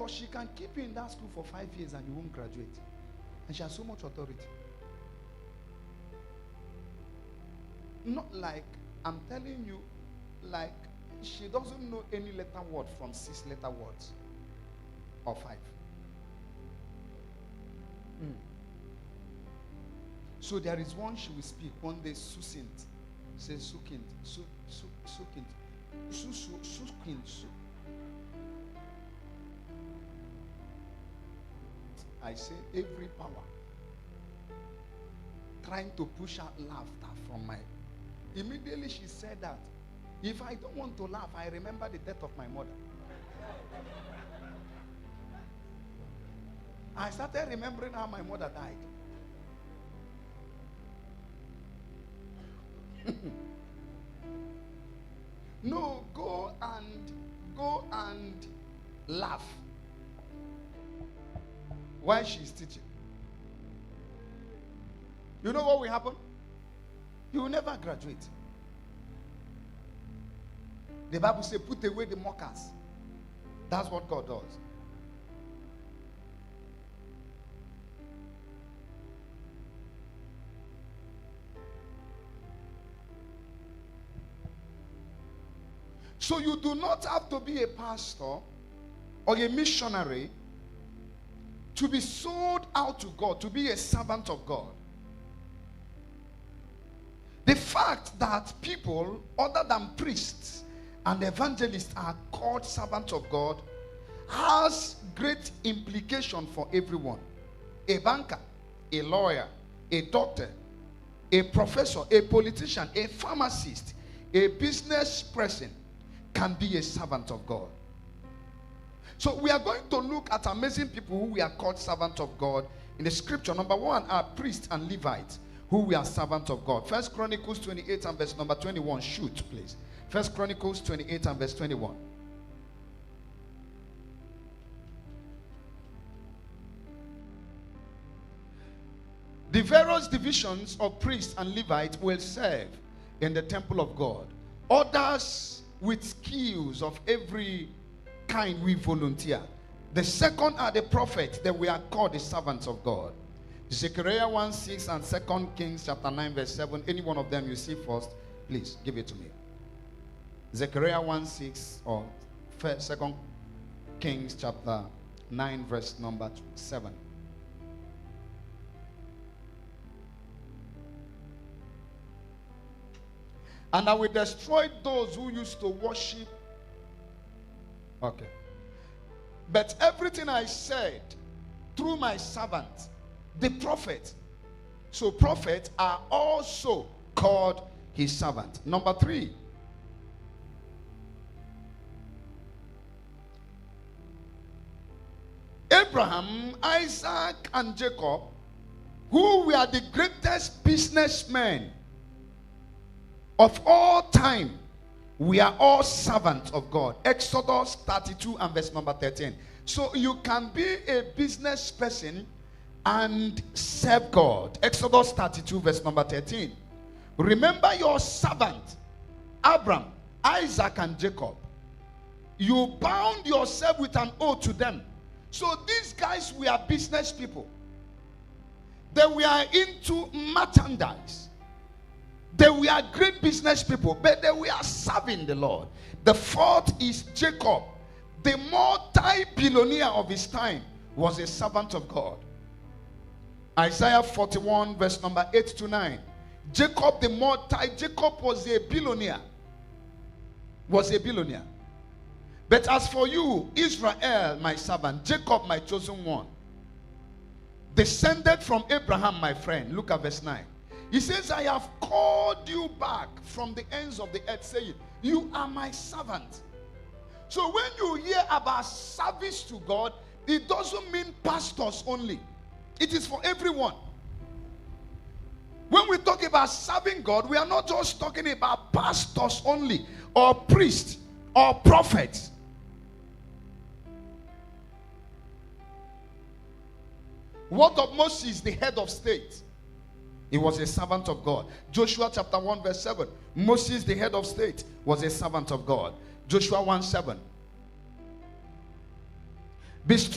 But she can keep you in that school for 5 years and you won't graduate. And she has so much authority. Not like, I'm telling you, like, she doesn't know any letter word from 6 letter words or 5. So there is one she will speak one day, succinct. Say succinct, succinct, succinct. I say every power trying to push out laughter from my. Immediately she said that. If I don't want to laugh, I remember the death of my mother. I started remembering how my mother died. No, go and laugh while she's teaching. You know what will happen? You will never graduate. The Bible says, put away the mockers. That's what God does. So you do not have to be a pastor or a missionary to be sold out to God, to be a servant of God. The fact that people other than priests and evangelists are called servants of God has great implication for everyone. A banker, a lawyer, a doctor, a professor, a politician, a pharmacist, a business person can be a servant of God. So we are going to look at amazing people who we are called servants of God in the scripture. Number one are priests and Levites who we are servants of God. First Chronicles 28 and verse number 21. Shoot, please. First Chronicles 28 and verse 21. The various divisions of priests and Levites will serve in the temple of God. Others with skills of every kind we volunteer. The second are the prophets that we are called the servants of God. Zechariah 1:6 and 2 Kings chapter 9 verse 7. Any one of them you see first, please give it to me. Zechariah 1:6 or 2 Kings chapter 9 verse number 7. And I will destroy those who used to worship. Okay. But everything I said through my servant, the prophet. So prophets are also called his servant. Number 3. Abraham, Isaac, and Jacob, who were the greatest businessmen of all time, we are all servants of God. Exodus 32 and verse number 13. So you can be a business person and serve God. Exodus 32 verse number 13. Remember your servant, Abraham, Isaac, and Jacob. You bound yourself with an oath to them. So these guys were business people. They were into merchandise. They were great business people, but they were serving the Lord. The fourth is Jacob. The multi-billionaire of his time was a servant of God. Isaiah 41 verse number 8 to 9. Jacob was a billionaire. But as for you, Israel, my servant, Jacob, my chosen one, descended from Abraham, my friend. Look at verse 9. He says, I have called you back from the ends of the earth, saying, you are my servant. So when you hear about service to God, it doesn't mean pastors only. It is for everyone. When we talk about serving God, we are not just talking about pastors only, or priests, or prophets. What of Moses, the head of state? He was a servant of God. Joshua chapter 1 verse 7. Moses, the head of state, was a servant of God. Joshua 1:7. Be